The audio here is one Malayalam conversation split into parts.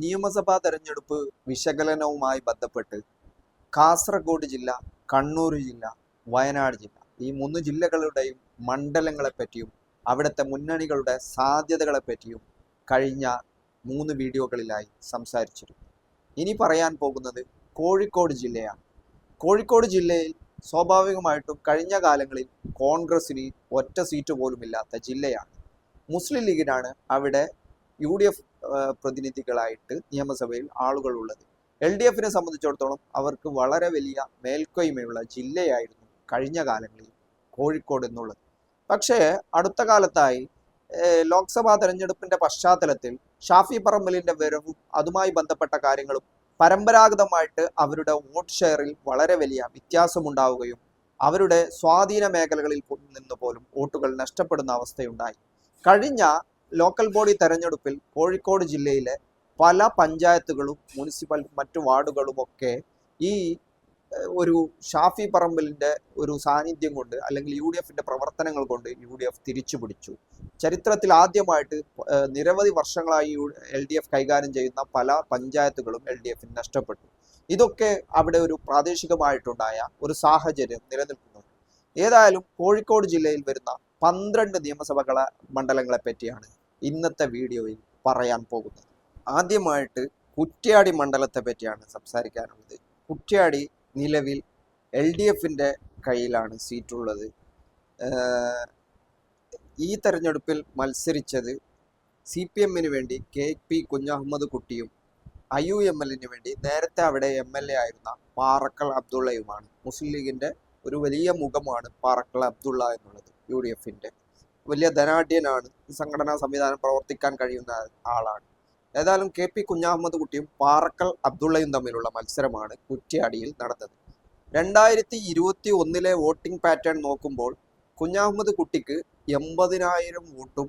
നിയമസഭാ തെരഞ്ഞെടുപ്പ് വിശകലനവുമായി ബന്ധപ്പെട്ട് കാസർഗോഡ് ജില്ല, കണ്ണൂർ ജില്ല, വയനാട് ജില്ല ഈ 3 ജില്ലകളുടെയും മണ്ഡലങ്ങളെ പറ്റിയും അവിടുത്തെ മുന്നണികളുടെ സാധ്യതകളെ പറ്റിയും കഴിഞ്ഞ 3 വീഡിയോകളിലായി സംസാരിച്ചിരുന്നു. ഇനി പറയാൻ പോകുന്നത് കോഴിക്കോട് ജില്ലയാണ്. കോഴിക്കോട് ജില്ലയിൽ സ്വാഭാവികമായിട്ടും കഴിഞ്ഞ കാലങ്ങളിൽ കോൺഗ്രസിന് ഒറ്റ സീറ്റ് പോലും ഇല്ലാത്ത ജില്ലയാണ്. മുസ്ലിം ലീഗിനാണ് അവിടെ UDF പ്രതിനിധികളായിട്ട് നിയമസഭയിൽ ആളുകളുള്ളത്. LDFനെ സംബന്ധിച്ചിടത്തോളം അവർക്ക് വളരെ വലിയ മേൽക്കോയ്മയുള്ള ജില്ലയായിരുന്നു കഴിഞ്ഞ കാലങ്ങളിൽ കോഴിക്കോട് എന്നുള്ളത്. പക്ഷേ അടുത്ത കാലത്തായി ലോക്സഭാ തെരഞ്ഞെടുപ്പിന്റെ പശ്ചാത്തലത്തിൽ ഷാഫി പറമ്പലിന്റെ വരവും അതുമായി ബന്ധപ്പെട്ട കാര്യങ്ങളും പരമ്പരാഗതമായിട്ട് അവരുടെ വോട്ട് ഷെയറിൽ വളരെ വലിയ വ്യത്യാസമുണ്ടാവുകയും അവരുടെ സ്വാധീന മേഖലകളിൽ നിന്ന് പോലും വോട്ടുകൾ നഷ്ടപ്പെടുന്ന അവസ്ഥയുണ്ടായി. കഴിഞ്ഞ ലോക്കൽ ബോഡി തെരഞ്ഞെടുപ്പിൽ കോഴിക്കോട് ജില്ലയിലെ പല പഞ്ചായത്തുകളും മുനിസിപ്പൽ മറ്റു വാർഡുകളുമൊക്കെ ഈ ഒരു ഷാഫി പറമ്പലിന്റെ ഒരു സാന്നിധ്യം കൊണ്ട് അല്ലെങ്കിൽ UDFന്റെ പ്രവർത്തനങ്ങൾ കൊണ്ട് UDF തിരിച്ചു പിടിച്ചു. ചരിത്രത്തിൽ ആദ്യമായിട്ട് നിരവധി വർഷങ്ങളായി LDF കൈകാര്യം ചെയ്യുന്ന പല പഞ്ചായത്തുകളും LDFന് നഷ്ടപ്പെട്ടു. ഇതൊക്കെ അവിടെ ഒരു പ്രാദേശികമായിട്ടുണ്ടായ ഒരു സാഹചര്യം നിലനിൽക്കുന്നുണ്ട്. ഏതായാലും കോഴിക്കോട് ജില്ലയിൽ വരുന്ന 12 നിയമസഭകളെ മണ്ഡലങ്ങളെ പറ്റിയാണ് ഇന്നത്തെ വീഡിയോയിൽ പറയാൻ പോകുന്നത്. ആദ്യമായിട്ട് കുറ്റ്യാടി മണ്ഡലത്തെ പറ്റിയാണ് സംസാരിക്കാനുള്ളത്. കുറ്റ്യാടി നിലവിൽ LDFന്റെ കയ്യിലാണ് സീറ്റുള്ളത്. ഈ തെരഞ്ഞെടുപ്പിൽ മത്സരിച്ചത് CPMന് വേണ്ടി KP കുഞ്ഞഹമ്മദ് കുട്ടിയും IUMLന് വേണ്ടി നേരത്തെ അവിടെ MLA ആയിരുന്ന പാറക്കൽ അബ്ദുള്ളയുമാണ്. മുസ്ലിം ലീഗിന്റെ ഒരു വലിയ മുഖമാണ് പാറക്കൽ അബ്ദുള്ള എന്നുള്ളത്. UDFന്റെ വലിയ ധനാഢ്യനാണ്. സംഘടനാ സംവിധാനം പ്രവർത്തിക്കാൻ കഴിയുന്ന ആളാണ്. ഏതായാലും KP കുഞ്ഞഹമ്മദ് കുട്ടിയും പാറക്കൽ അബ്ദുള്ളയും തമ്മിലുള്ള മത്സരമാണ് കുറ്റ്യാടിയിൽ നടന്നത്. 2021 വോട്ടിംഗ് പാറ്റേൺ നോക്കുമ്പോൾ കുഞ്ഞഹമ്മദ് കുട്ടിക്ക് 80,000 വോട്ടും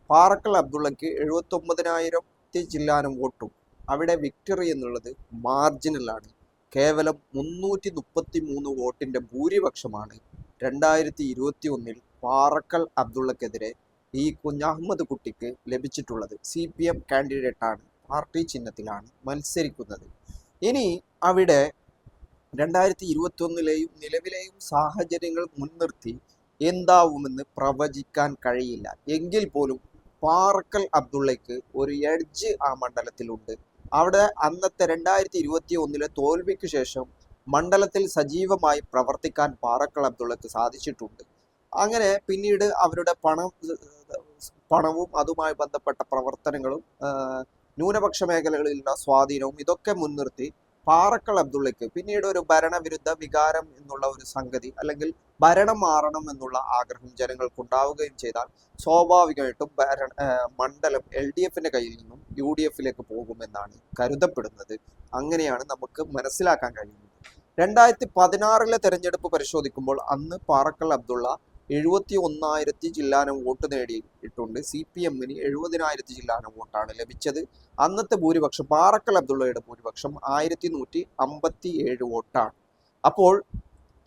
പാറക്കൽ അബ്ദുള്ളയ്ക്ക് 79,000 ചില്ലാനം വോട്ടും. അവിടെ വിക്ടറി എന്നുള്ളത് മാർജിനലാണ്. കേവലം 333 വോട്ടിന്റെ ഭൂരിപക്ഷമാണ് 2021 പാറക്കൽ അബ്ദുള്ളക്കെതിരെ ഈ കുഞ്ഞഹമ്മദ് കുട്ടിക്ക് ലഭിച്ചിട്ടുള്ളത്. CPM കാൻഡിഡേറ്റാണ്, പാർട്ടി ചിഹ്നത്തിലാണ് മത്സരിക്കുന്നത്. ഇനി അവിടെ 2021 നിലവിലെയും സാഹചര്യങ്ങൾ മുൻനിർത്തി എന്താവുമെന്ന് പ്രവചിക്കാൻ കഴിയില്ല. എങ്കിൽ പോലും പാറക്കൽ അബ്ദുള്ളയ്ക്ക് ഒരു എഡ്ജ് ആ മണ്ഡലത്തിലുണ്ട്. അവിടെ അന്നത്തെ 2021 തോൽവിക്ക് ശേഷം മണ്ഡലത്തിൽ സജീവമായി പ്രവർത്തിക്കാൻ പാറക്കൽ അബ്ദുള്ളയ്ക്ക് സാധിച്ചിട്ടുണ്ട്. അങ്ങനെ പിന്നീട് അവരുടെ പണവും അതുമായി ബന്ധപ്പെട്ട പ്രവർത്തനങ്ങളും ന്യൂനപക്ഷ മേഖലകളിലുള്ള സ്വാധീനവും ഇതൊക്കെ മുൻനിർത്തി പാറക്കൽ അബ്ദുള്ളയ്ക്ക് പിന്നീട് ഒരു ഭരണവിരുദ്ധ വികാരം എന്നുള്ള ഒരു സംഗതി അല്ലെങ്കിൽ ഭരണം മാറണം എന്നുള്ള ആഗ്രഹം ജനങ്ങൾക്കുണ്ടാവുകയും ചെയ്താൽ സ്വാഭാവികമായിട്ടും മണ്ഡലം LDFന്റെ കയ്യിൽ നിന്നും UDFലേക്ക് പോകുമെന്നാണ് കരുതപ്പെടുന്നത്. അങ്ങനെയാണ് നമുക്ക് മനസ്സിലാക്കാൻ കഴിയുന്നത്. 2016 തെരഞ്ഞെടുപ്പ് പരിശോധിക്കുമ്പോൾ അന്ന് പാറക്കൽ അബ്ദുള്ള 71,000 ചില്ലാനം വോട്ട് നേടിയിട്ടുണ്ട്. CPMന് 70,000 ചില്ലാനം വോട്ടാണ് ലഭിച്ചത്. അന്നത്തെ ഭൂരിപക്ഷം പാറക്കൽ അബ്ദുള്ളയുടെ ഭൂരിപക്ഷം 1157 വോട്ടാണ്. അപ്പോൾ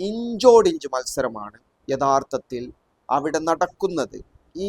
ഇഞ്ചോടിഞ്ച് മത്സരമാണ് യഥാർത്ഥത്തിൽ അവിടെ നടക്കുന്നത്. ഈ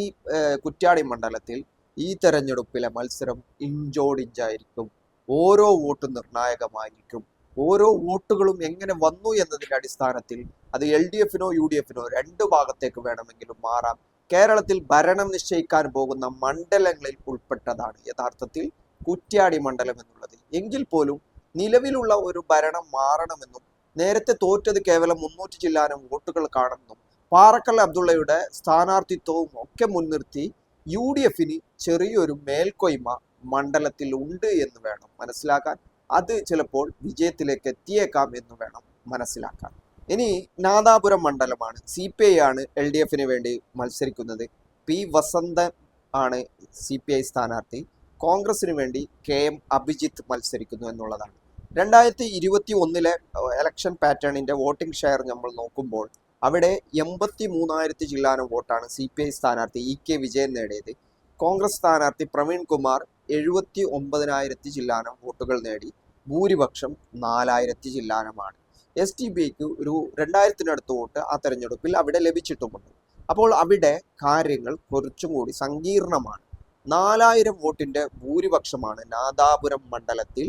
കുറ്റ്യാടി മണ്ഡലത്തിൽ ഈ തെരഞ്ഞെടുപ്പിലെ മത്സരം ഇഞ്ചോടിഞ്ചായിരിക്കും. ഓരോ വോട്ടും നിർണായകമായിരിക്കും. ഓരോ വോട്ടുകളും എങ്ങനെ വന്നു എന്നതിന്റെ അടിസ്ഥാനത്തിൽ അത് LDFനോ UDFനോ 2 ഭാഗത്തേക്ക് വേണമെങ്കിലും മാറാം. കേരളത്തിൽ ഭരണം നിശ്ചയിക്കാൻ പോകുന്ന മണ്ഡലങ്ങളിൽ ഉൾപ്പെട്ടതാണ് യഥാർത്ഥത്തിൽ കുറ്റ്യാടി മണ്ഡലം എന്നുള്ളത്. എങ്കിൽ പോലും നിലവിലുള്ള ഒരു ഭരണം മാറണമെന്നും നേരത്തെ തോറ്റത് കേവലം 300 ചില്ലാനം വോട്ടുകൾ കാണുമെന്നും പാറക്കൽ അബ്ദുള്ളയുടെ സ്ഥാനാർത്ഥിത്വവും ഒക്കെ മുൻനിർത്തി UDFന് ചെറിയൊരു മേൽക്കോയ്മ മണ്ഡലത്തിൽ ഉണ്ട് എന്ന് വേണം മനസ്സിലാക്കാൻ. അത് ചിലപ്പോൾ വിജയത്തിലേക്ക് എത്തിയേക്കാം എന്ന് വേണം മനസ്സിലാക്കാൻ. ഇനി നാദാപുരം മണ്ഡലമാണ്. CPI ആണ് LDFന് വേണ്ടി മത്സരിക്കുന്നത്. P വസന്തൻ ആണ് CPI സ്ഥാനാർത്ഥി. കോൺഗ്രസിന് വേണ്ടി KM അഭിജിത്ത് മത്സരിക്കുന്നു എന്നുള്ളതാണ്. 2021 ഇലക്ഷൻ പാറ്റേണിന്റെ വോട്ടിംഗ് ഷെയർ നമ്മൾ നോക്കുമ്പോൾ അവിടെ 83,000 ചില്ലാനം വോട്ടാണ് CPI സ്ഥാനാർത്ഥി EK വിജയൻ നേടിയത്. കോൺഗ്രസ് സ്ഥാനാർത്ഥി പ്രവീൺ കുമാർ 79,000 ചില്ലാനം വോട്ടുകൾ നേടി. ഭൂരിപക്ഷം 4,000 ചില്ലാനമാണ്. STPക്ക് ഒരു 2,000-നടുത്ത് വോട്ട് ആ തെരഞ്ഞെടുപ്പിൽ അവിടെ ലഭിച്ചിട്ടുമുണ്ട്. അപ്പോൾ അവിടെ കാര്യങ്ങൾ കുറച്ചും കൂടി സങ്കീർണമാണ്. 4000 വോട്ടിന്റെ ഭൂരിപക്ഷമാണ് നാദാപുരം മണ്ഡലത്തിൽ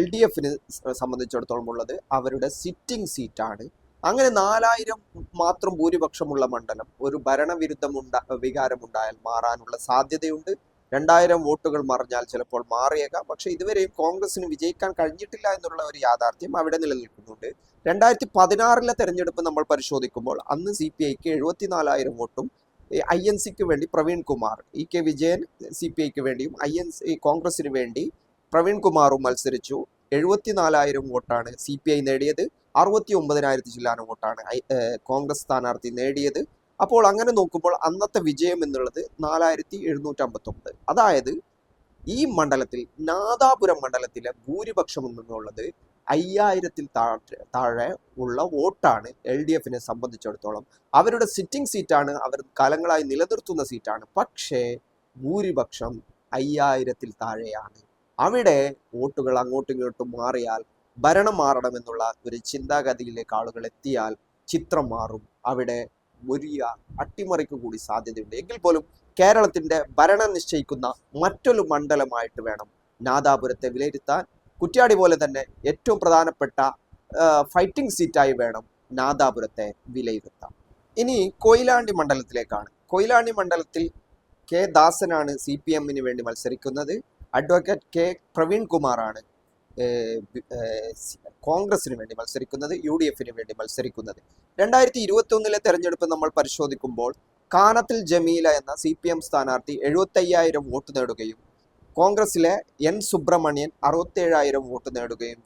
LDFിന് സംബന്ധിച്ചിടത്തോളം ഉള്ളത്. അവരുടെ സിറ്റിംഗ് സീറ്റാണ്. അങ്ങനെ 4000 മാത്രം ഭൂരിപക്ഷമുള്ള മണ്ഡലം ഒരു വികാരമുണ്ടായാൽ മാറാനുള്ള സാധ്യതയുണ്ട്. 2000 വോട്ടുകൾ മറിഞ്ഞാൽ ചിലപ്പോൾ മാറിയേക്കാം. പക്ഷെ ഇതുവരെയും കോൺഗ്രസിന് വിജയിക്കാൻ കഴിഞ്ഞിട്ടില്ല എന്നുള്ള ഒരു യാഥാർത്ഥ്യം അവിടെ നിലനിൽക്കുന്നുണ്ട്. 2016 തെരഞ്ഞെടുപ്പ് നമ്മൾ പരിശോധിക്കുമ്പോൾ അന്ന് CPIക്ക് 74,000 വോട്ടും INCക്ക് വേണ്ടി പ്രവീൺ കുമാർ, EK വിജയൻ CPIക്ക് വേണ്ടിയും കോൺഗ്രസിന് വേണ്ടി പ്രവീൺ കുമാറും മത്സരിച്ചു. 74,000 വോട്ടാണ് CPI നേടിയത്. 69,000 ചില്ലാനം വോട്ടാണ് കോൺഗ്രസ് സ്ഥാനാർത്ഥി നേടിയത്. അപ്പോൾ അങ്ങനെ നോക്കുമ്പോൾ അന്നത്തെ വിജയം എന്നുള്ളത് 4,759. അതായത് ഈ മണ്ഡലത്തിൽ നാദാപുരം മണ്ഡലത്തിലെ ഭൂരിപക്ഷം എന്നുള്ളത് 5,000-ൽ താഴെ ഉള്ള വോട്ടാണ് LDFിനെ സംബന്ധിച്ചിടത്തോളം. അവരുടെ സിറ്റിംഗ് സീറ്റാണ്, അവർ കാലങ്ങളായി നിലനിർത്തുന്ന സീറ്റാണ്. പക്ഷേ ഭൂരിപക്ഷം 5,000-ൽ താഴെയാണ്. അവിടെ വോട്ടുകൾ അങ്ങോട്ടും ഇങ്ങോട്ടും മാറിയാൽ, ഭരണം മാറണമെന്നുള്ള ഒരു ചിന്താഗതിയിലേക്ക് ആളുകൾ എത്തിയാൽ ചിത്രം മാറും. അവിടെ വലിയ അട്ടിമറിക്ക് കൂടി സാധ്യതയുണ്ട്. എങ്കിൽ പോലും കേരളത്തിന്റെ ഭരണം നിശ്ചയിക്കുന്ന മറ്റൊരു മണ്ഡലമായിട്ട് വേണം നാദാപുരത്തെ വിലയിരുത്താൻ. കുറ്റ്യാടി പോലെ തന്നെ ഏറ്റവും പ്രധാനപ്പെട്ട ഫൈറ്റിംഗ് സീറ്റായി വേണം നാദാപുരത്തെ വിലയിരുത്താൻ. ഇനി കൊയിലാണ്ടി മണ്ഡലത്തിലേക്കാണ്. കൊയിലാണ്ടി മണ്ഡലത്തിൽ K ദാസനാണ് CPMന് വേണ്ടി മത്സരിക്കുന്നത്. അഡ്വക്കേറ്റ് K പ്രവീൺ കുമാറാണ് കോൺഗ്രസിന് വേണ്ടി മത്സരിക്കുന്നത്, UDFിന് വേണ്ടി മത്സരിക്കുന്നത്. 2021 തെരഞ്ഞെടുപ്പ് നമ്മൾ പരിശോധിക്കുമ്പോൾ കാനത്തിൽ ജമീല എന്ന CPM സ്ഥാനാർത്ഥി 75,000 വോട്ട് നേടുകയും കോൺഗ്രസിലെ N സുബ്രഹ്മണ്യൻ 67,000 വോട്ട് നേടുകയും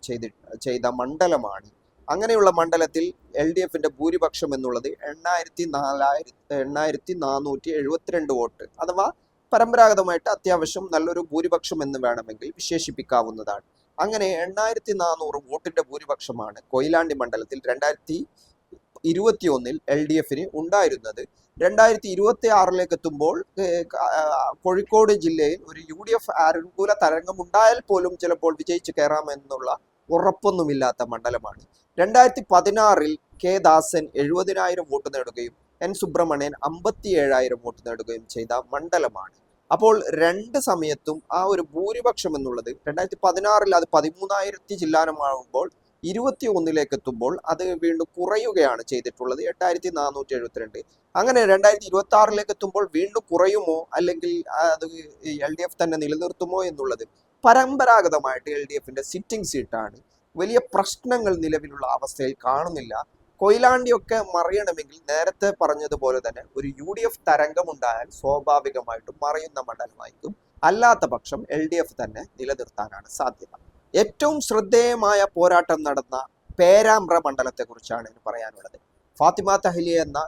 ചെയ്ത മണ്ഡലമാണ്. അങ്ങനെയുള്ള മണ്ഡലത്തിൽ LDFിന്റെ ഭൂരിപക്ഷം എന്നുള്ളത് 8,472 വോട്ട്, അഥവാ പരമ്പരാഗതമായിട്ട് അത്യാവശ്യം നല്ലൊരു ഭൂരിപക്ഷം എന്ന് വേണമെങ്കിൽ വിശേഷിപ്പിക്കാവുന്നതാണ്. അങ്ങനെ 8,400 വോട്ടിന്റെ ഭൂരിപക്ഷമാണ് കൊയിലാണ്ടി മണ്ഡലത്തിൽ 2021 LDFിന് ഉണ്ടായിരുന്നത്. 2026 എത്തുമ്പോൾ കോഴിക്കോട് ജില്ലയിൽ ഒരു UDF അനുകൂല തരംഗം ഉണ്ടായാൽ പോലും ചിലപ്പോൾ വിജയിച്ച് കയറാമെന്നുള്ള ഉറപ്പൊന്നുമില്ലാത്ത മണ്ഡലമാണ്. 2016 K ദാസൻ 70,000 വോട്ട് നേടുകയും N സുബ്രഹ്മണ്യൻ 57,000 വോട്ട് നേടുകയും ചെയ്ത മണ്ഡലമാണ്. അപ്പോൾ രണ്ട് സമയത്തും ആ ഒരു ഭൂരിപക്ഷം എന്നുള്ളത് 2016 അത് 13,000 ചില്ലാനമാകുമ്പോൾ 2021 എത്തുമ്പോൾ അത് വീണ്ടും കുറയുകയാണ് ചെയ്തിട്ടുള്ളത്, 8,472. അങ്ങനെ 2026 എത്തുമ്പോൾ വീണ്ടും കുറയുമോ അല്ലെങ്കിൽ അത് LDF തന്നെ നിലനിർത്തുമോ എന്നുള്ളത് പരമ്പരാഗതമായിട്ട് LDFിന്റെ സിറ്റിംഗ് സീറ്റാണ്. വലിയ പ്രശ്നങ്ങൾ നിലവിലുള്ള അവസ്ഥയിൽ കാണുന്നില്ല. കൊയിലാണ്ടിയൊക്കെ മറിയണമെങ്കിൽ നേരത്തെ പറഞ്ഞതുപോലെ തന്നെ ഒരു UDF തരംഗമുണ്ടായാൽ സ്വാഭാവികമായിട്ടും മറയുന്ന മണ്ഡലമായിരിക്കും. അല്ലാത്ത പക്ഷം LDF തന്നെ നിലനിർത്താനാണ് സാധ്യത. ഏറ്റവും ശ്രദ്ധേയമായ പോരാട്ടം നടന്ന പേരാമ്പ്ര മണ്ഡലത്തെ കുറിച്ചാണ് പറയാനുള്ളത്. ഫാത്തിമ തഹ്ലിയ എന്ന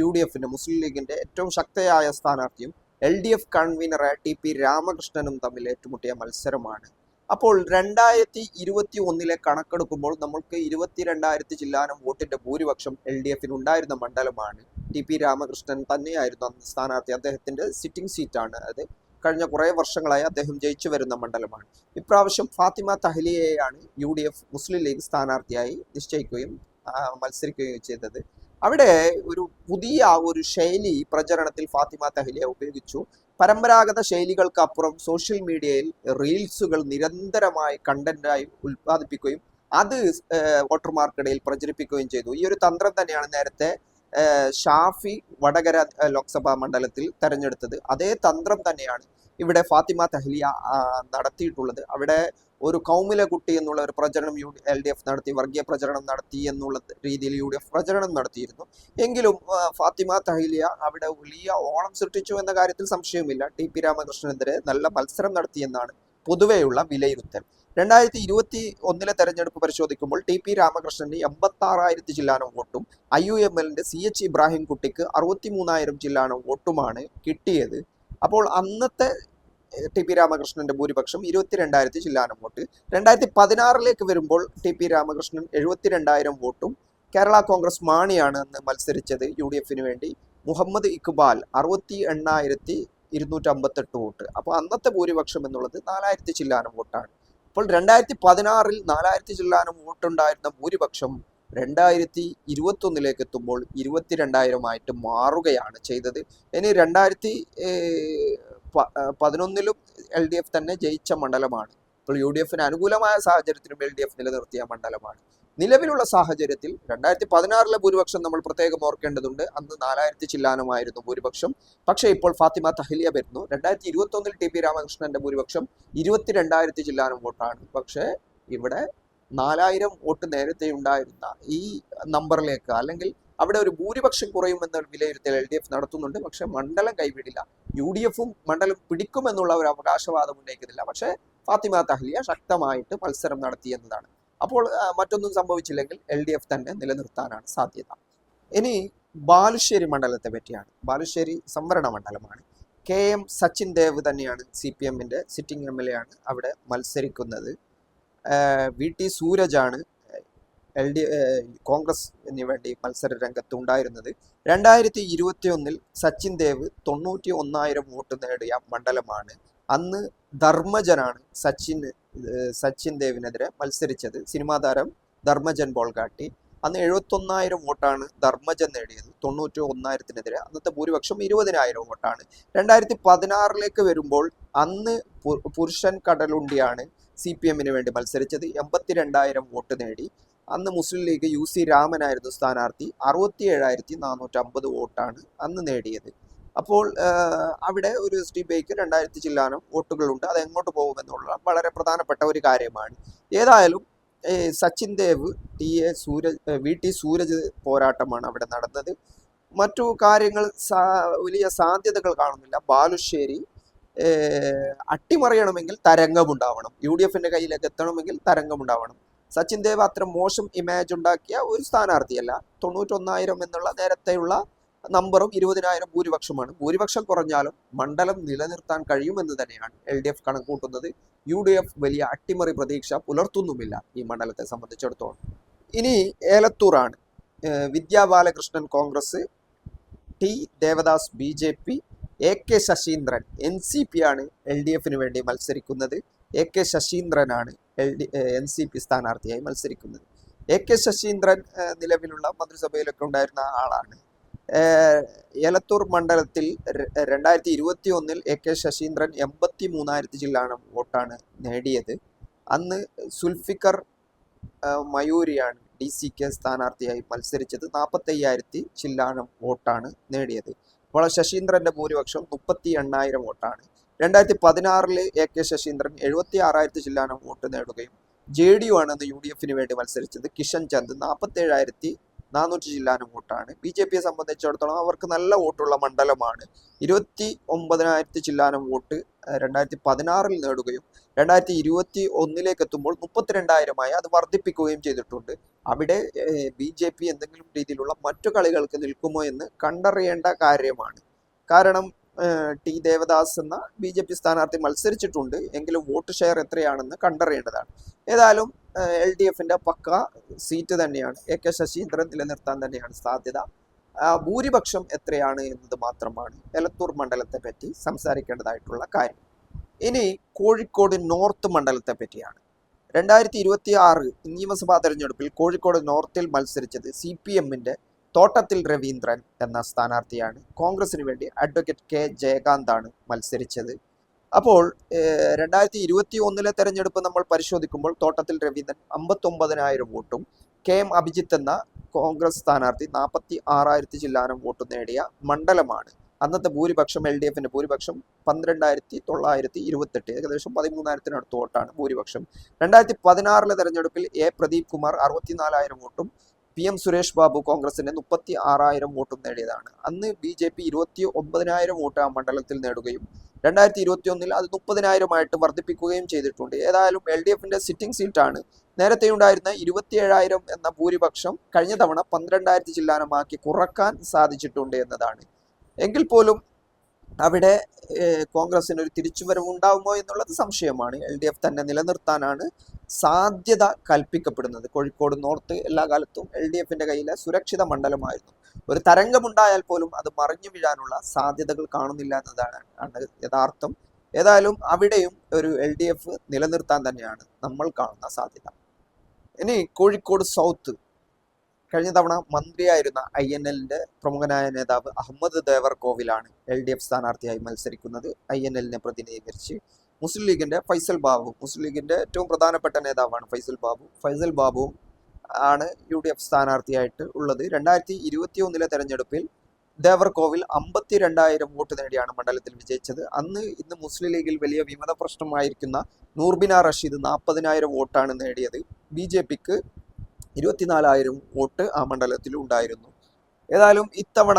UDFിന്റെ മുസ്ലിം ലീഗിന്റെ ഏറ്റവും ശക്തയായ സ്ഥാനാർത്ഥിയും LDF കൺവീനറായ TP രാമകൃഷ്ണനും തമ്മിൽ ഏറ്റുമുട്ടിയ മത്സരമാണ്. അപ്പോൾ 2021 കണക്കെടുക്കുമ്പോൾ നമ്മൾക്ക് 22,000 ചില്ലാനം വോട്ടിന്റെ ഭൂരിപക്ഷം LDFിന് ഉണ്ടായിരുന്ന മണ്ഡലമാണ്. TP രാമകൃഷ്ണൻ തന്നെയായിരുന്നു അന്ന് സ്ഥാനാർത്ഥി. അദ്ദേഹത്തിന്റെ സിറ്റിംഗ് സീറ്റാണ് അത്. കഴിഞ്ഞ കുറേ വർഷങ്ങളായി അദ്ദേഹം ജയിച്ചു വരുന്ന മണ്ഡലമാണ്. ഇപ്രാവശ്യം ഫാത്തിമ തഹ്ലിയയാണ് UDF മുസ്ലിം ലീഗ് സ്ഥാനാർത്ഥിയായി നിശ്ചയിക്കുകയും മത്സരിക്കുകയും ചെയ്തത്. അവിടെ ഒരു പുതിയ ഒരു ശൈലി പ്രചരണത്തിൽ ഫാത്തിമ തഹ്ലിയ ഉപയോഗിച്ചു. പരമ്പരാഗത ശൈലികൾക്കപ്പുറം സോഷ്യൽ മീഡിയയിൽ റീൽസുകൾ നിരന്തരമായി കണ്ടന്റായി ഉൽപ്പാദിപ്പിക്കുകയും അത് വോട്ടർമാർക്കിടയിൽ പ്രചരിപ്പിക്കുകയും ചെയ്തു. ഈ ഒരു തന്ത്രം തന്നെയാണ് നേരത്തെ ഷാഫി വടകര ലോക്സഭാ മണ്ഡലത്തിൽ തെരഞ്ഞെടുത്തത്. അതേ തന്ത്രം തന്നെയാണ് ഇവിടെ ഫാത്തിമ തഹ്ലിയ നടത്തിയിട്ടുള്ളത്. അവിടെ ഒരു കൗമില കുട്ടി എന്നുള്ള ഒരു പ്രചരണം LDF നടത്തി, വർഗീയ പ്രചരണം നടത്തി എന്നുള്ള രീതിയിൽ UDF പ്രചരണം നടത്തിയിരുന്നു. എങ്കിലും ഫാത്തിമ തഹ്ലിയ അവിടെ വലിയ ഓളം സൃഷ്ടിച്ചു എന്ന കാര്യത്തിൽ സംശയമില്ല. TP രാമകൃഷ്ണനെതിരെ നല്ല മത്സരം നടത്തിയെന്നാണ് പൊതുവെയുള്ള വിലയിരുത്തൽ. 2021 തെരഞ്ഞെടുപ്പ് പരിശോധിക്കുമ്പോൾ TP രാമകൃഷ്ണന് 86,000 ചില്ലാനം വോട്ടും IUMLന്റെ CH ഇബ്രാഹിം കുട്ടിക്ക് 63,000 ചില്ലാനം വോട്ടുമാണ് കിട്ടിയത്. അപ്പോൾ അന്നത്തെ TP രാമകൃഷ്ണന്റെ ഭൂരിപക്ഷം 22,000 ചില്ലാനം വോട്ട്. 2016 വരുമ്പോൾ TP രാമകൃഷ്ണൻ 72,000 വോട്ടും കേരള കോൺഗ്രസ് മാണിയാണ് അന്ന് മത്സരിച്ചത് UDFിന് വേണ്ടി. മുഹമ്മദ് ഇക്ബാൽ 68,258 വോട്ട്. അപ്പോൾ അന്നത്തെ ഭൂരിപക്ഷം എന്നുള്ളത് 4,000 ചില്ലാനം വോട്ടാണ്. അപ്പോൾ 2016 4,000 ചില്ലാനം വോട്ടുണ്ടായിരുന്ന ഭൂരിപക്ഷം 2021 എത്തുമ്പോൾ 22,000 ആയിട്ട് മാറുകയാണ് ചെയ്തത്. ഇനി 11ലും LDF തന്നെ ജയിച്ച മണ്ഡലമാണ്. ഇപ്പോൾ UDFന് അനുകൂലമായ സാഹചര്യത്തിലും LDF നിലനിർത്തിയ മണ്ഡലമാണ്. നിലവിലുള്ള സാഹചര്യത്തിൽ 2016 ഭൂരിപക്ഷം നമ്മൾ പ്രത്യേകം ഓർക്കേണ്ടതുണ്ട്. അന്ന് 4000 ചില്ലാനമായിരുന്നു ഭൂരിപക്ഷം. പക്ഷേ ഇപ്പോൾ ഫാത്തിമ തഹ്ലിയ വരുന്നു. 2021 TP രാമകൃഷ്ണന്റെ ഭൂരിപക്ഷം 22,000 ചില്ലാനം വോട്ടാണ്. പക്ഷേ ഇവിടെ 4000 വോട്ട് നേരത്തെ ഉണ്ടായിരുന്ന ഈ നമ്പറിലേക്ക്, അല്ലെങ്കിൽ അവിടെ ഒരു ഭൂരിപക്ഷം കുറയുമെന്ന വിലയിരുത്തൽ LDF നടത്തുന്നുണ്ട്. പക്ഷെ മണ്ഡലം കൈവിടില്ല. UDFും മണ്ഡലം പിടിക്കുമെന്നുള്ള ഒരു അവകാശവാദം ഉന്നയിക്കുന്നില്ല. പക്ഷേ ഫാത്തിമ തഹ്ലിയ ശക്തമായിട്ട് മത്സരം നടത്തി എന്നതാണ്. അപ്പോൾ മറ്റൊന്നും സംഭവിച്ചില്ലെങ്കിൽ LDF തന്നെ നിലനിർത്താനാണ് സാധ്യത. ഇനി ബാലുശ്ശേരി മണ്ഡലത്തെ പറ്റിയാണ്. ബാലുശ്ശേരി സംവരണ മണ്ഡലമാണ്. KM സച്ചിൻ ദേവ് തന്നെയാണ് CPMന്റെ സിറ്റിംഗ് MLA ആണ് അവിടെ മത്സരിക്കുന്നത്. VT സൂരജാണ് കോൺഗ്രസിന് വേണ്ടി മത്സര രംഗത്ത് ഉണ്ടായിരുന്നത്. 2021 സച്ചിൻ ദേവ് 91,000 വോട്ട് നേടിയ മണ്ഡലമാണ്. അന്ന് ധർമ്മജനാണ് സച്ചിൻ ദേവിനെതിരെ മത്സരിച്ചത്. സിനിമാ താരം ധർമ്മജൻ ബോൾഗാട്ടി. അന്ന് 71,000 വോട്ടാണ് ധർമ്മജൻ നേടിയത് 91,000-നെതിരെ. അന്നത്തെ ഭൂരിപക്ഷം 20,000 വോട്ടാണ്. 2016 വരുമ്പോൾ അന്ന് പുരുഷൻ കടലുണ്ടിയാണ് CPMന് വേണ്ടി മത്സരിച്ചത്. 82,000 വോട്ട് നേടി. അന്ന് മുസ്ലിം ലീഗ് UC രാമനായിരുന്നു സ്ഥാനാർത്ഥി. 67,450 വോട്ടാണ് അന്ന് നേടിയത്. അപ്പോൾ അവിടെ ഒരു SDPIക്ക് 2000 ചില്ലാനം വോട്ടുകളുണ്ട്. അത് എങ്ങോട്ട് പോകുമെന്നുള്ള വളരെ പ്രധാനപ്പെട്ട ഒരു കാര്യമാണ്. ഏതായാലും സച്ചിൻ ദേവ് VT സൂരജ് പോരാട്ടമാണ് അവിടെ നടന്നത്. മറ്റു കാര്യങ്ങൾ വലിയ സാധ്യതകൾ കാണുന്നില്ല. ബാലുശ്ശേരി അട്ടിമറിയണമെങ്കിൽ തരംഗമുണ്ടാവണം. UDFന്റെ കയ്യിലേക്ക് എത്തണമെങ്കിൽ തരംഗമുണ്ടാവണം. സച്ചിൻ ദേവ് അത്ര മോശം ഇമേജ് ഉണ്ടാക്കിയ ഒരു സ്ഥാനാർത്ഥിയല്ല. 91,000 എന്നുള്ള നേരത്തെയുള്ള നമ്പറും 20,000 ഭൂരിപക്ഷമാണ്. ഭൂരിപക്ഷം കുറഞ്ഞാലും മണ്ഡലം നിലനിർത്താൻ കഴിയുമെന്ന് തന്നെയാണ് LDF കണക്കൂട്ടുന്നത്. UDF വലിയ അട്ടിമറി പ്രതീക്ഷ പുലർത്തുന്നുമില്ല ഈ മണ്ഡലത്തെ സംബന്ധിച്ചിടത്തോളം. ഇനി ഏലത്തൂറാണ്. വിദ്യാ Balakrishnan Congress, T Devdas BJP, AK Saseendran NCP ആണ് LDFന് വേണ്ടി മത്സരിക്കുന്നത്. AK ശശീന്ദ്രനാണ് NCP സ്ഥാനാർത്ഥിയായി മത്സരിക്കുന്നത്. AK ശശീന്ദ്രൻ നിലവിലുള്ള മന്ത്രിസഭയിലൊക്കെ ഉണ്ടായിരുന്ന ആളാണ്. ഏലത്തൂർ മണ്ഡലത്തിൽ 2021 AK ശശീന്ദ്രൻ 83,000 ചില്ലാനം വോട്ടാണ് നേടിയത്. അന്ന് സുൽഫിക്കർ മയൂരിയാണ് DCK സ്ഥാനാർത്ഥിയായി മത്സരിച്ചത്. 45,000 ചില്ലാനം വോട്ടാണ് നേടിയത്. അപ്പോൾ ശശീന്ദ്രന്റെ ഭൂരിപക്ഷം 38,000 വോട്ടാണ്. 2016 AK ശശീന്ദ്രൻ 76,000 ചില്ലാനം വോട്ട് നേടുകയും JDU ആണ് അന്ന് UDFന് വേണ്ടി മത്സരിച്ചത്. കിഷൻ ചന്ദ് 47,400 ചില്ലാനം വോട്ടാണ്. BJPയെ സംബന്ധിച്ചിടത്തോളം അവർക്ക് നല്ല വോട്ടുള്ള മണ്ഡലമാണ്. 29,000 ചില്ലാനം വോട്ട് 2016 നേടുകയും 2021 എത്തുമ്പോൾ 32,000 അത് വർദ്ധിപ്പിക്കുകയും ചെയ്തിട്ടുണ്ട്. അവിടെ BJP എന്തെങ്കിലും രീതിയിലുള്ള മറ്റു കളികൾക്ക് നിൽക്കുമോ എന്ന് കണ്ടറിയേണ്ട കാര്യമാണ്. കാരണം T ദേവദാസ് എന്ന BJP സ്ഥാനാർത്ഥി മത്സരിച്ചിട്ടുണ്ട്. എങ്കിലും വോട്ട് ഷെയർ എത്രയാണെന്ന് കണ്ടറിയേണ്ടതാണ്. ഏതായാലും LDFന്റെ പക്ക സീറ്റ് തന്നെയാണ്. AK ശശീന്ദ്രൻ നിലനിർത്താൻ തന്നെയാണ് സാധ്യത. ഭൂരിപക്ഷം എത്രയാണ് എന്നത് മാത്രമാണ് എലത്തൂർ മണ്ഡലത്തെ പറ്റി സംസാരിക്കേണ്ടതായിട്ടുള്ള കാര്യം. ഇനി കോഴിക്കോട് നോർത്ത് മണ്ഡലത്തെ പറ്റിയാണ്. 2026 നിയമസഭാ തെരഞ്ഞെടുപ്പിൽ കോഴിക്കോട് നോർത്തിൽ മത്സരിച്ചത് CPMന്റെ തോട്ടത്തിൽ രവീന്ദ്രൻ എന്ന സ്ഥാനാർത്ഥിയാണ്. കോൺഗ്രസിന് വേണ്ടി അഡ്വക്കേറ്റ് K ജയകാന്താണ് മത്സരിച്ചത്. അപ്പോൾ 2021 തെരഞ്ഞെടുപ്പ് നമ്മൾ പരിശോധിക്കുമ്പോൾ തോട്ടത്തിൽ രവീന്ദ്രൻ 59,000 വോട്ടും KM അഭിജിത്ത് എന്ന കോൺഗ്രസ് സ്ഥാനാർത്ഥി 46,000 ചില്ലാനം വോട്ട് നേടിയ മണ്ഡലമാണ്. അന്നത്തെ ഭൂരിപക്ഷം LDFന്റെ ഭൂരിപക്ഷം 12,928, ഏകദേശം 13,000-അടുത്ത് വോട്ടാണ് ഭൂരിപക്ഷം. 2016 തെരഞ്ഞെടുപ്പിൽ A പ്രദീപ് കുമാർ 64,000 വോട്ടും PM സുരേഷ് ബാബു കോൺഗ്രസിന്റെ 36,000 വോട്ടും നേടിയതാണ്. അന്ന് BJP 29,000 വോട്ട് ആ മണ്ഡലത്തിൽ നേടുകയും 2021 അത് 30,000 വർദ്ധിപ്പിക്കുകയും ചെയ്തിട്ടുണ്ട്. ഏതായാലും LDFന്റെ സിറ്റിംഗ് സീറ്റാണ്. നേരത്തെ ഉണ്ടായിരുന്ന 27,000 എന്ന ഭൂരിപക്ഷം കഴിഞ്ഞ തവണ 12,000 ചില്ലാനമാക്കി കുറക്കാൻ സാധിച്ചിട്ടുണ്ട് എന്നതാണ്. എങ്കിൽ പോലും അവിടെ കോൺഗ്രസിന് ഒരു തിരിച്ചുവരവ് ഉണ്ടാവുമോ എന്നുള്ളത് സംശയമാണ്. LDF തന്നെ നിലനിർത്താനാണ് സാധ്യത കൽപ്പിക്കപ്പെടുന്നത്. കോഴിക്കോട് നോർത്ത് എല്ലാ കാലത്തും LDFന്റെ കയ്യിലെ സുരക്ഷിത മണ്ഡലമായിരുന്നു. ഒരു തരംഗമുണ്ടായാൽ പോലും അത് മറിഞ്ഞു വീഴാനുള്ള സാധ്യതകൾ കാണുന്നില്ല എന്നതാണ് യഥാർത്ഥം. ഏതായാലും അവിടെയും ഒരു LDF നിലനിർത്താൻ തന്നെയാണ് നമ്മൾ കാണുന്ന സാധ്യത. ഇനി കോഴിക്കോട് സൗത്ത് കഴിഞ്ഞ തവണ മന്ത്രിയായിരുന്ന INL-ന്റെ പ്രമുഖനായ നേതാവ് അഹമ്മദ് ദേവർകോവിലാണ് LDF സ്ഥാനാർത്ഥിയായി മത്സരിക്കുന്നത്. INL-നെ പ്രതിനിധീകരിച്ച് മുസ്ലിം ലീഗിന്റെ ഫൈസൽ ബാബു, മുസ്ലിം ലീഗിന്റെ ഏറ്റവും പ്രധാനപ്പെട്ട നേതാവാണ് ഫൈസൽ ബാബുവും ആണ് UDF സ്ഥാനാർത്ഥിയായിട്ട് ഉള്ളത്. 2021 തെരഞ്ഞെടുപ്പിൽ ദേവർകോവിൽ 52,000 വോട്ട് നേടിയാണ് മണ്ഡലത്തിൽ വിജയിച്ചത്. ഇന്ന് മുസ്ലിം ലീഗിൽ വലിയ വിമത പ്രശ്നമായിരിക്കുന്ന നൂർബിന റഷീദ് 40,000 വോട്ടാണ് നേടിയത്. BJPക്ക് 24,000 വോട്ട് ആ മണ്ഡലത്തിൽ ഉണ്ടായിരുന്നു. ഏതായാലും ഇത്തവണ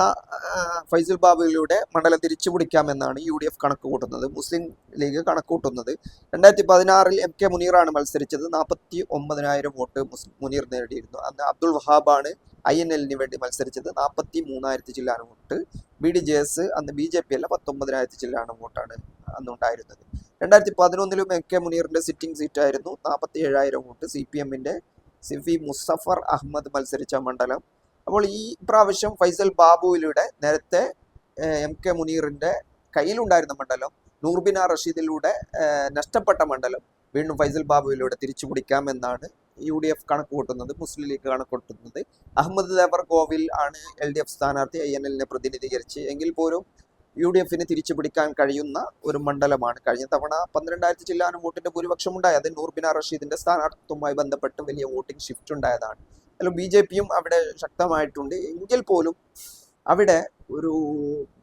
ഫൈസൽ ബാബുവിലൂടെ മണ്ഡലം തിരിച്ചുപിടിക്കാമെന്നാണ് UDF കണക്ക് കൂട്ടുന്നത്, മുസ്ലിം ലീഗ് കണക്ക് കൂട്ടുന്നത്. 2016 MK മുനീറാണ് മത്സരിച്ചത്. 49,000 വോട്ട് മുനീർ നേടിയിരുന്നു. അന്ന് അബ്ദുൾ വഹാബാണ് INL-ന് വേണ്ടി മത്സരിച്ചത്. 43,000 ചില്ലാനം വോട്ട്. BDJS അന്ന് BJP അല്ല, 19,000 ചില്ലാനം വോട്ടാണ് അന്നുണ്ടായിരുന്നത്. 2011 MK മുനീറിന്റെ സിറ്റിംഗ് സീറ്റായിരുന്നു. 47,000 വോട്ട്. CPM-ന്റെ സിഫി മുസഫർ അഹമ്മദ് മത്സരിച്ച മണ്ഡലം. അപ്പോൾ ഈ പ്രാവശ്യം ഫൈസൽ ബാബുവിലൂടെ നേരത്തെ MK മുനീറിന്റെ കയ്യിലുണ്ടായിരുന്ന മണ്ഡലം, നൂർബിന റഷീദിലൂടെ നഷ്ടപ്പെട്ട മണ്ഡലം വീണ്ടും ഫൈസൽ ബാബുവിലൂടെ തിരിച്ചു പിടിക്കാമെന്നാണ് UDF കണക്ക് കൂട്ടുന്നത്, മുസ്ലിം ലീഗ് കണക്ക് കൂട്ടുന്നത്. അഹമ്മദ് ദേവർകോവിൽ ആണ് LDF സ്ഥാനാർത്ഥി INL-നെ പ്രതിനിധീകരിച്ച്. എങ്കിൽ പോലും UDF-ന് തിരിച്ചു പിടിക്കാൻ കഴിയുന്ന ഒരു മണ്ഡലമാണ്. കഴിഞ്ഞ തവണ 12,000 ചില്ലാനം വോട്ടിന്റെ ഭൂരിപക്ഷം ഉണ്ടായി. അത് നൂർബിന റഷീദിന്റെ സ്ഥാനാർത്ഥിത്വവുമായി ബന്ധപ്പെട്ട് വലിയ വോട്ടിംഗ് ഷിഫ്റ്റ് ഉണ്ടായതാണ്. അതിൽ BJP-യും അവിടെ ശക്തമായിട്ടുണ്ട്. എങ്കിൽ പോലും അവിടെ ഒരു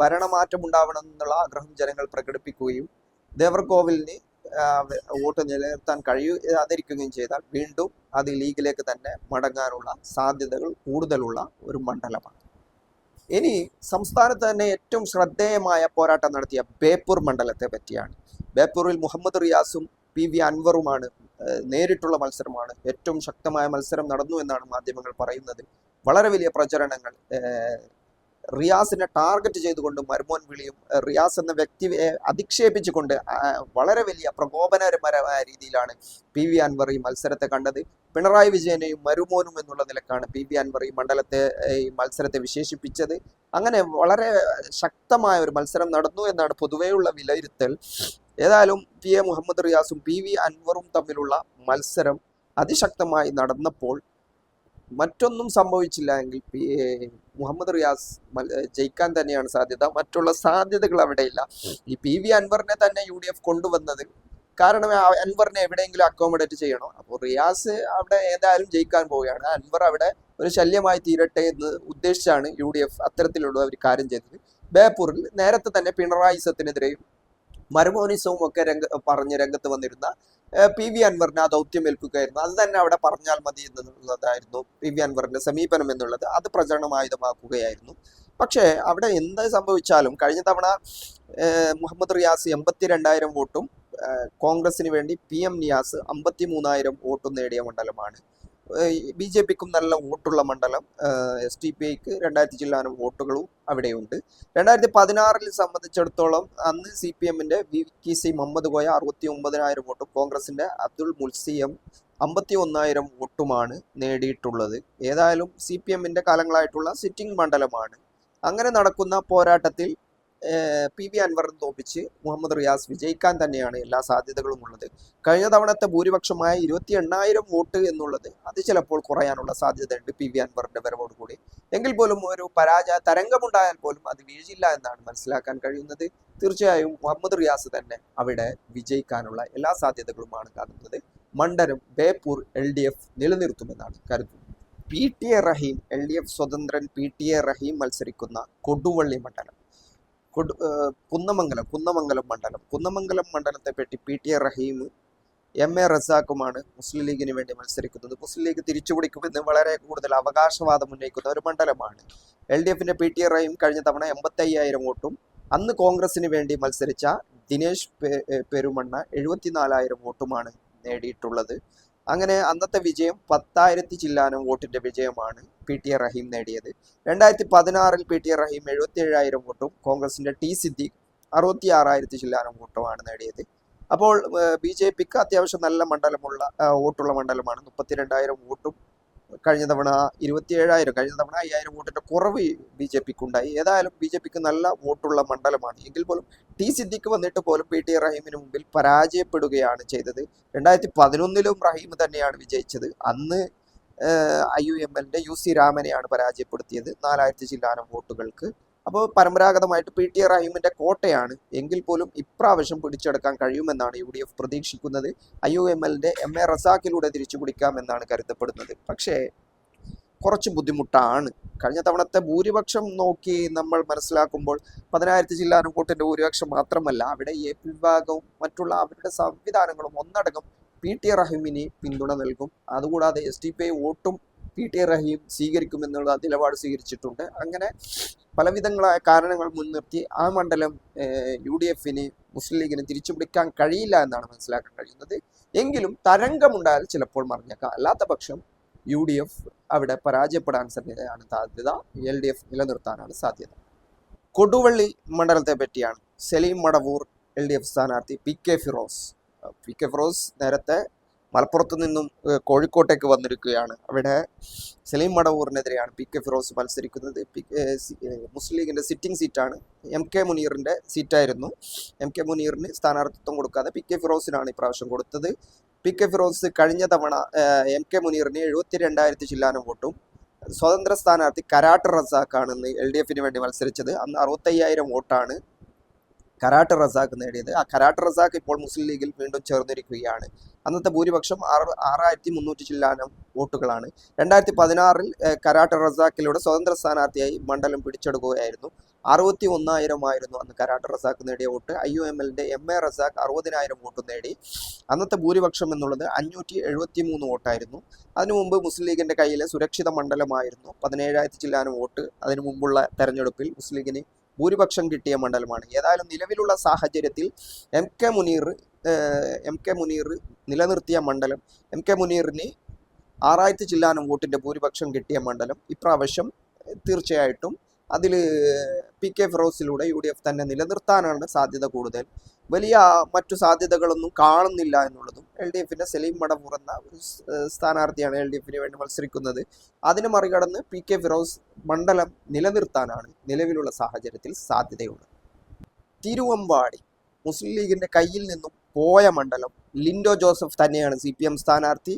ഭരണമാറ്റം ഉണ്ടാവണം എന്നുള്ള ആഗ്രഹം ജനങ്ങൾ പ്രകടിപ്പിക്കുകയും ദേവർകോവിലിന് വോട്ട് നിലനിർത്താൻ കഴിയാതിരിക്കുകയും ചെയ്താൽ വീണ്ടും അത് ലീഗിലേക്ക് തന്നെ മടങ്ങാനുള്ള സാധ്യതകൾ കൂടുതലുള്ള ഒരു മണ്ഡലമാണ്. ഇനി സംസ്ഥാനത്ത് തന്നെ ഏറ്റവും ശ്രദ്ധേയമായ പോരാട്ടം നടത്തിയ ബേപ്പൂർ മണ്ഡലത്തെ പറ്റിയാണ്. ബേപ്പൂരിൽ മുഹമ്മദ് റിയാസും PV അൻവറുമാണ് നേരിട്ടുള്ള മത്സരമാണ്. ഏറ്റവും ശക്തമായ മത്സരം നടന്നു എന്നാണ് മാധ്യമങ്ങൾ പറയുന്നത്. വളരെ വലിയ പ്രചരണങ്ങൾ, റിയാസിനെ ടാർഗറ്റ് ചെയ്തുകൊണ്ട് മരുമോൻ വിളിയും റിയാസ് എന്ന വ്യക്തിയെ അധിക്ഷേപിച്ചുകൊണ്ട് വളരെ വലിയ പ്രകോപനപരമായ രീതിയിലാണ് PV അൻവർ ഈ മത്സരത്തെ കണ്ടത്. പിണറായി വിജയനെയും മരുമോനും എന്നുള്ള നിലക്കാണ് PV അൻവർ ഈ മത്സരത്തെ വിശേഷിപ്പിച്ചത്. അങ്ങനെ വളരെ ശക്തമായ ഒരു മത്സരം നടന്നു എന്നാണ് പൊതുവെയുള്ള വിലയിരുത്തൽ. ഏതായാലും PA മുഹമ്മദ് റിയാസും PV അൻവറും തമ്മിലുള്ള മത്സരം അതിശക്തമായി നടന്നപ്പോൾ മറ്റൊന്നും സംഭവിച്ചില്ല എങ്കിൽ മുഹമ്മദ് റിയാസ് ജയിക്കാൻ തന്നെയാണ് സാധ്യത. മറ്റുള്ള സാധ്യതകൾ അവിടെയില്ല. ഈ PV അൻവറിനെ തന്നെ UDF കൊണ്ടുവന്നത് കാരണം അൻവറിനെ എവിടെയെങ്കിലും അക്കോമഡേറ്റ് ചെയ്യണോ. അപ്പോൾ റിയാസ് അവിടെ ഏതായാലും ജയിക്കാൻ പോവുകയാണ്. അൻവർ അവിടെ ഒരു ശല്യമായി തീരട്ടെ എന്ന് ഉദ്ദേശിച്ചാണ് UDF അത്തരത്തിലുള്ള ഒരു കാര്യം ചെയ്തത്. ബേപ്പൂരിൽ നേരത്തെ തന്നെ പിണറായിസത്തിനെതിരെയും മരുമോനിസവും ഒക്കെ പറഞ്ഞ് രംഗത്ത് വന്നിരുന്ന PV അൻവറിനെ ആ ദൗത്യം ഏൽപ്പിക്കുകയായിരുന്നു. അത് തന്നെ അവിടെ പറഞ്ഞാൽ മതി എന്നുള്ളതായിരുന്നു PV അൻവറിന്റെ സമീപനം എന്നുള്ളത്. അത് പ്രചരണമായുധമാക്കുകയായിരുന്നു. പക്ഷേ അവിടെ എന്ത് സംഭവിച്ചാലും കഴിഞ്ഞ തവണ മുഹമ്മദ് റിയാസ് 82,000 വോട്ടും കോൺഗ്രസിന് വേണ്ടി PM നിയാസ് 53,000 വോട്ടും നേടിയ മണ്ഡലമാണ്. BJPക്കും നല്ല വോട്ടുള്ള മണ്ഡലം. SDPIക്ക് 2,000 ചില്ലാനം വോട്ടുകളും അവിടെയുണ്ട്. 2016 സംബന്ധിച്ചിടത്തോളം അന്ന് CPM-ന്റെ VKC മുഹമ്മദ് കോയ 69,000 വോട്ടും കോൺഗ്രസിന്റെ അബ്ദുൾ മുൽസിയം 51,000 വോട്ടുമാണ് നേടിയിട്ടുള്ളത്. ഏതായാലും CPM-ന്റെ കാലങ്ങളായിട്ടുള്ള സിറ്റിംഗ് മണ്ഡലമാണ്. അങ്ങനെ നടക്കുന്ന പോരാട്ടത്തിൽ PV അൻവറിനെ തോപ്പിച്ച് മുഹമ്മദ് റിയാസ് വിജയിക്കാൻ തന്നെയാണ് എല്ലാ സാധ്യതകളും ഉള്ളത്. കഴിഞ്ഞ തവണത്തെ ഭൂരിപക്ഷമായ 28,000 വോട്ട് എന്നുള്ളത് അത് ചിലപ്പോൾ കുറയാനുള്ള സാധ്യതയുണ്ട് PV അൻവറിന്റെ വരവോടുകൂടി. എങ്കിൽ പോലും ഒരു പരാജയ തരംഗമുണ്ടായാൽ പോലും അത് വീഴില്ല എന്നാണ് മനസ്സിലാക്കാൻ കഴിയുന്നത്. തീർച്ചയായും മുഹമ്മദ് റിയാസ് തന്നെ അവിടെ വിജയിക്കാനുള്ള എല്ലാ സാധ്യതകളുമാണ് കാണുന്നത്. മണ്ഡലം ബേപ്പൂർ LDF നിലനിർത്തുമെന്നാണ് കരുതുന്നത്. PTA റഹീം, LDF സ്വതന്ത്രൻ PTA റഹീം മത്സരിക്കുന്ന കൊടുവള്ളി മണ്ഡലം, കുന്നമംഗലം മണ്ഡലത്തെ പറ്റി PTA റഹീം MA റസാഖുമാണ് മുസ്ലിം ലീഗിന് വേണ്ടി മത്സരിക്കുന്നത്. മുസ്ലിം ലീഗ് തിരിച്ചുപിടിക്കുമെന്ന് വളരെ കൂടുതൽ അവകാശവാദം ഉന്നയിക്കുന്ന ഒരു മണ്ഡലമാണ്. LDF-ന്റെ PTA റഹീം കഴിഞ്ഞ തവണ 85,000 വോട്ടും അന്ന് കോൺഗ്രസിന് വേണ്ടി മത്സരിച്ച ദിനേശ് പെരുമണ്ണ 74,000 വോട്ടുമാണ് നേടിയിട്ടുള്ളത്. അങ്ങനെ അന്നത്തെ വിജയം 10,000 ചില്ലാനം വോട്ടിന്റെ വിജയമാണ് PTA റഹീം നേടിയത്. 2016 PTA റഹീം 77,000 വോട്ടും കോൺഗ്രസിന്റെ T സിദ്ദീഖ് 66,000 ചില്ലാനം വോട്ടുമാണ് നേടിയത്. അപ്പോൾ BJPക്ക് അത്യാവശ്യം നല്ല വോട്ടുള്ള മണ്ഡലമാണ്. 32,000 വോട്ടും കഴിഞ്ഞ തവണ 27,000, കഴിഞ്ഞ തവണ 5,000 വോട്ടിന്റെ കുറവ് BJPക്ക് ഉണ്ടായി. ഏതായാലും BJPക്ക് നല്ല വോട്ടുള്ള മണ്ഡലമാണ്. എങ്കിൽ പോലും T സിദ്ദീഖ് വന്നിട്ട് പോലും PTA റഹീമിന് മുമ്പിൽ പരാജയപ്പെടുകയാണ് ചെയ്തത്. 2011 റഹീം തന്നെയാണ് വിജയിച്ചത്. അന്ന് IUMLന്റെ UC രാമനെയാണ് പരാജയപ്പെടുത്തിയത് 4000 ചില്ലാനം വോട്ടുകൾക്ക്. അപ്പോൾ പരമ്പരാഗതമായിട്ട് PT റഹീമിന്റെ കോട്ടയാണ്. എങ്കിൽ പോലും ഇപ്രാവശ്യം പിടിച്ചെടുക്കാൻ കഴിയുമെന്നാണ് UDF പ്രതീക്ഷിക്കുന്നത്. IUMLന്റെ MA റസാഖിലൂടെ തിരിച്ചു പിടിക്കാമെന്നാണ് കരുതപ്പെടുന്നത്. പക്ഷേ കുറച്ച് ബുദ്ധിമുട്ടാണ്. കഴിഞ്ഞ തവണത്തെ ഭൂരിപക്ഷം നോക്കി നമ്മൾ മനസ്സിലാക്കുമ്പോൾ 10000 ചില്ലാനം വോട്ടിന്റെ ഭൂരിപക്ഷം മാത്രമല്ല, അവിടെ AP വിഭാഗവും മറ്റുള്ള അവരുടെ സംവിധാനങ്ങളും ഒന്നടങ്കം PT റഹീമിന് പിന്തുണ നൽകും. അതുകൂടാതെ SDPI വോട്ടും PT റഹീം സ്വീകരിക്കുമെന്നുള്ള നിലപാട് സ്വീകരിച്ചിട്ടുണ്ട്. അങ്ങനെ പലവിധങ്ങളായ കാരണങ്ങൾ മുൻനിർത്തി ആ മണ്ഡലം UDFന് മുസ്ലിം ലീഗിന് തിരിച്ചുപിടിക്കാൻ കഴിയില്ല എന്നാണ് മനസ്സിലാക്കാൻ കഴിയുന്നത്. എങ്കിലും തരംഗമുണ്ടായാൽ ചിലപ്പോൾ മറിഞ്ഞേക്കാം. അല്ലാത്ത പക്ഷം UDF അവിടെ പരാജയപ്പെടാൻ സാധ്യതയാണ് സാധ്യത. LDF നിലനിർത്താനാണ് സാധ്യത. കൊടുവള്ളി മണ്ഡലത്തെ പറ്റിയാണ്. സലീം മടവൂർ LDF സ്ഥാനാർത്ഥി PK ഫിറോസ് നേരത്തെ മലപ്പുറത്ത് നിന്നും കോഴിക്കോട്ടേക്ക് വന്നിരിക്കുകയാണ്. അവിടെ സലീം മടവൂറിനെതിരെയാണ് PK ഫിറോസ് മത്സരിക്കുന്നത്. മുസ്ലിം ലീഗിന്റെ സിറ്റിംഗ് സീറ്റാണ്. MK മുനീറിന്റെ സീറ്റായിരുന്നു. MK മുനീറിന് സ്ഥാനാർത്ഥിത്വം കൊടുക്കാതെ PK ഫിറോസിനാണ് ഇപ്രാവശ്യം കൊടുത്തത്. PK ഫിറോസ് കഴിഞ്ഞ തവണ MK മുനീറിന് 72,000 ചില്ലാനം വോട്ടും, സ്വതന്ത്ര സ്ഥാനാർത്ഥി കരാട്ട് റസാഖാണെന്ന് LDFന് വേണ്ടി മത്സരിച്ചത്. അന്ന് 65,000 വോട്ടാണ് കരാട്ട് റസാഖ് നേടിയത്. ആ കരാട്ട് റസാഖ് ഇപ്പോൾ മുസ്ലിം ലീഗിൽ വീണ്ടും ചേർന്നിരിക്കുകയാണ്. അന്നത്തെ ഭൂരിപക്ഷം 6,300 ചില്ലാനം വോട്ടുകളാണ്. 2016 കരാട്ട് റസാഖിലൂടെ സ്വതന്ത്ര സ്ഥാനാർത്ഥിയായി മണ്ഡലം പിടിച്ചെടുക്കുകയായിരുന്നു. 61,000 ആയിരുന്നു അന്ന് കരാട്ട് റസാഖ് നേടിയ വോട്ട്. IUMLന്റെ MA റസാഖ് 60,000 വോട്ട് നേടി. അന്നത്തെ ഭൂരിപക്ഷം എന്നുള്ളത് 573 വോട്ടായിരുന്നു. അതിനു മുമ്പ് മുസ്ലിം ലീഗിന്റെ കയ്യിലെ സുരക്ഷിത മണ്ഡലമായിരുന്നു 17,000 ചില്ലാനം വോട്ട്. അതിനു മുമ്പുള്ള തെരഞ്ഞെടുപ്പിൽ മുസ്ലിം ലീഗിന് ഭൂരിപക്ഷം കിട്ടിയ മണ്ഡലമാണ്. ഏതായാലും നിലവിലുള്ള സാഹചര്യത്തിൽ MK മുനീർ നിലനിർത്തിയ മണ്ഡലം, MK മുനീറിന് 6,000 ചില്ലാനം വോട്ടിന്റെ ഭൂരിപക്ഷം കിട്ടിയ മണ്ഡലം ഇപ്രാവശ്യം തീർച്ചയായിട്ടും അതിൽ PK ഫിറോസിലൂടെ UDF തന്നെ നിലനിർത്താനാണ് സാധ്യത കൂടുതൽ. വലിയ മറ്റു സാധ്യതകളൊന്നും കാണുന്നില്ല എന്നുള്ളതും. LDFന്റെ സലീം മടവൂർ എന്ന സ്ഥാനാർത്ഥിയാണ് LDFന് വേണ്ടി മത്സരിക്കുന്നത്. അതിനെ മറികടന്ന് PK ഫിറോസ് മണ്ഡലം നിലനിർത്താനാണ് നിലവിലുള്ള സാഹചര്യത്തിൽ സാധ്യതയുള്ളത്. തിരുവമ്പാടി മുസ്ലിം ലീഗിന്റെ കയ്യിൽ നിന്നും പോയ മണ്ഡലം. ലിൻഡോ ജോസഫ് തന്നെയാണ് CPM സ്ഥാനാർത്ഥി.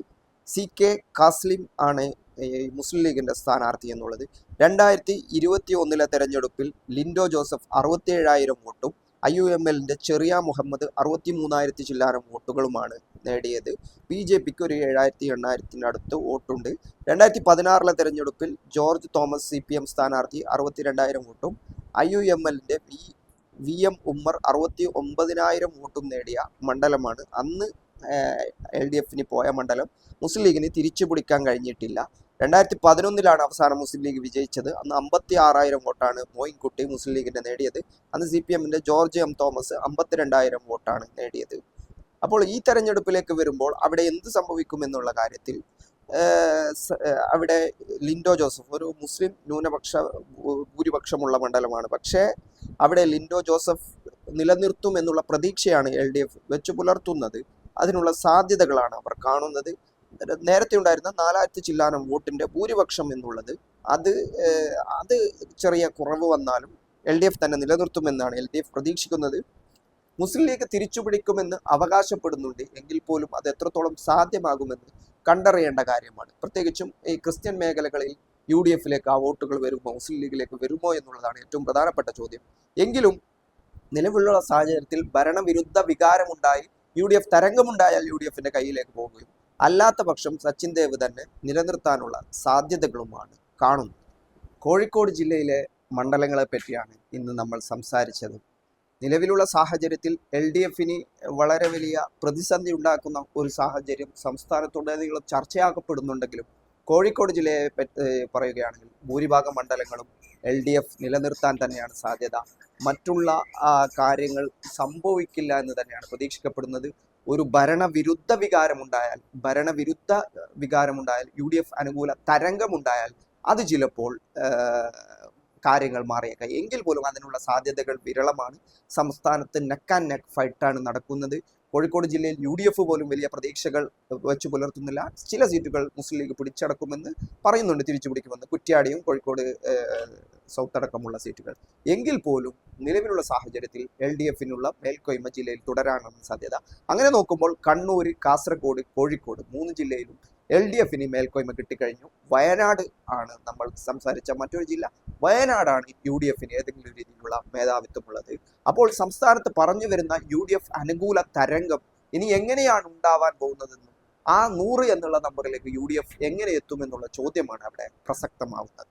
CK കാസ്ലിം ആണ് മുസ്ലിം ലീഗിന്റെ സ്ഥാനാർത്ഥി എന്നുള്ളത്. 2021 തെരഞ്ഞെടുപ്പിൽ ലിൻഡോ ജോസഫ് 67,000 വോട്ടും IUMLന്റെ ചെറിയ മുഹമ്മദ് 63,000 ചില്ലാനം വോട്ടുകളുമാണ് നേടിയത്. BJPക്ക് ഒരു 7,000-8,000 അടുത്ത് വോട്ടുണ്ട്. 2016 തെരഞ്ഞെടുപ്പിൽ ജോർജ് തോമസ് CPM സ്ഥാനാർത്ഥി 62,000 വോട്ടും IUMLന്റെ VM ഉമ്മർ 69,000 വോട്ടും നേടിയ മണ്ഡലമാണ് അന്ന് LDFന് പോയ മണ്ഡലം. മുസ്ലിം ലീഗിന് തിരിച്ചു പിടിക്കാൻ കഴിഞ്ഞിട്ടില്ല. 2011 അവസാനം മുസ്ലിം ലീഗ് വിജയിച്ചത്. അന്ന് 56,000 വോട്ടാണ് മോയിൻകുട്ടി മുസ്ലിം ലീഗിന്റെ നേടിയത്. അന്ന് CPMന്റെ ജോർജ് M തോമസ് 52,000 വോട്ടാണ് നേടിയത്. അപ്പോൾ ഈ തെരഞ്ഞെടുപ്പിലേക്ക് വരുമ്പോൾ അവിടെ എന്ത് സംഭവിക്കുമെന്നുള്ള കാര്യത്തിൽ അവിടെ ലിൻഡോ ജോസഫ് ഒരു മുസ്ലിം ന്യൂനപക്ഷ ഭൂരിപക്ഷമുള്ള മണ്ഡലമാണ്. പക്ഷേ അവിടെ ലിൻഡോ ജോസഫ് നിലനിർത്തും എന്നുള്ള പ്രതീക്ഷയാണ് LDF വെച്ചു പുലർത്തുന്നത്. അതിനുള്ള സാധ്യതകളാണ് അവർ കാണുന്നത്. നേരത്തെ ഉണ്ടായിരുന്ന 4,000 ചില്ലാനം വോട്ടിന്റെ ഭൂരിപക്ഷം എന്നുള്ളത് അത് ചെറിയ കുറവ് വന്നാലും LDF തന്നെ നിലനിർത്തുമെന്നാണ് LDF പ്രതീക്ഷിക്കുന്നത്. മുസ്ലിം ലീഗ് തിരിച്ചുപിടിക്കുമെന്ന് അവകാശപ്പെടുന്നുണ്ട്. എങ്കിൽ പോലും അത് എത്രത്തോളം സാധ്യമാകുമെന്ന് കണ്ടറിയേണ്ട കാര്യമാണ്. പ്രത്യേകിച്ചും ഈ ക്രിസ്ത്യൻ മേഖലകളിൽ UDFിലേക്ക് ആ വോട്ടുകൾ വരുമോ, മുസ്ലിം ലീഗിലേക്ക് വരുമോ എന്നുള്ളതാണ് ഏറ്റവും പ്രധാനപ്പെട്ട ചോദ്യം. എങ്കിലും നിലവിലുള്ള സാഹചര്യത്തിൽ ഭരണവിരുദ്ധ വികാരമുണ്ടായി UDF തരംഗമുണ്ടായാൽ UDFന്റെ കയ്യിലേക്ക് പോകുകയും അല്ലാത്ത പക്ഷം സച്ചിൻ ദേവ് തന്നെ നിലനിർത്താനുള്ള സാധ്യതകളുമാണ് കാണുന്നത്. കോഴിക്കോട് ജില്ലയിലെ മണ്ഡലങ്ങളെ പറ്റിയാണ് ഇന്ന് നമ്മൾ സംസാരിച്ചത്. നിലവിലുള്ള സാഹചര്യത്തിൽ LDFന് വളരെ വലിയ പ്രതിസന്ധി ഉണ്ടാക്കുന്ന ഒരു സാഹചര്യം സംസ്ഥാനത്തുടനീളം ചർച്ചയാക്കപ്പെടുന്നുണ്ടെങ്കിലും കോഴിക്കോട് ജില്ലയെ പറയുകയാണെങ്കിൽ ഭൂരിഭാഗം മണ്ഡലങ്ങളും LDF നിലനിർത്താൻ തന്നെയാണ് സാധ്യത. മറ്റുള്ള കാര്യങ്ങൾ സംഭവിക്കില്ല എന്ന് തന്നെയാണ് പ്രതീക്ഷിക്കപ്പെടുന്നത്. ഒരു ഭരണവിരുദ്ധ വികാരമുണ്ടായാൽ UDF അനുകൂല തരംഗമുണ്ടായാൽ അത് ചിലപ്പോൾ കാര്യങ്ങൾ മാറിയേക്കാം. എങ്കിൽ പോലും അതിനുള്ള സാധ്യതകൾ വിരളമാണ്. സംസ്ഥാനത്ത് നെക്ക് ആൻഡ് നെക്ക് ഫൈറ്റാണ് നടക്കുന്നത്. കോഴിക്കോട് ജില്ലയിൽ UDF പോലും വലിയ പ്രതീക്ഷകൾ വെച്ച് പുലർത്തുന്നില്ല. ചില സീറ്റുകൾ മുസ്ലിം ലീഗ് പിടിച്ചടക്കുമെന്ന് പറയുന്നുണ്ട്, തിരിച്ചു പിടിക്കുമെന്ന്. കുറ്റ്യാടിയും കോഴിക്കോട് സൗത്ത് അടക്കമുള്ള സീറ്റുകൾ. എങ്കിൽ പോലും നിലവിലുള്ള സാഹചര്യത്തിൽ LDFനുള്ള മേൽക്കോയ്മ ജില്ലയിൽ തുടരാനാണ് സാധ്യത. അങ്ങനെ നോക്കുമ്പോൾ കണ്ണൂർ, കാസർഗോഡ്, കോഴിക്കോട് 3 ജില്ലയിലും LDFന് മേൽക്കോയ്മ കിട്ടിക്കഴിഞ്ഞു. വയനാട് ആണ് നമ്മൾ സംസാരിച്ച മറ്റൊരു ജില്ല. വയനാടാണ് UDFന് ഏതെങ്കിലും രീതിയിലുള്ള മേധാവിത്വമുള്ളത്. അപ്പോൾ സംസ്ഥാനത്ത് പറഞ്ഞു വരുന്ന UDF അനുകൂല തരംഗം ഇനി എങ്ങനെയാണ് ഉണ്ടാവാൻ പോകുന്നതെന്നും ആ 100 എന്നുള്ള നമ്പറിലേക്ക് UDF എങ്ങനെ എത്തുമെന്നുള്ള ചോദ്യമാണ് അവിടെ പ്രസക്തമാവുന്നത്.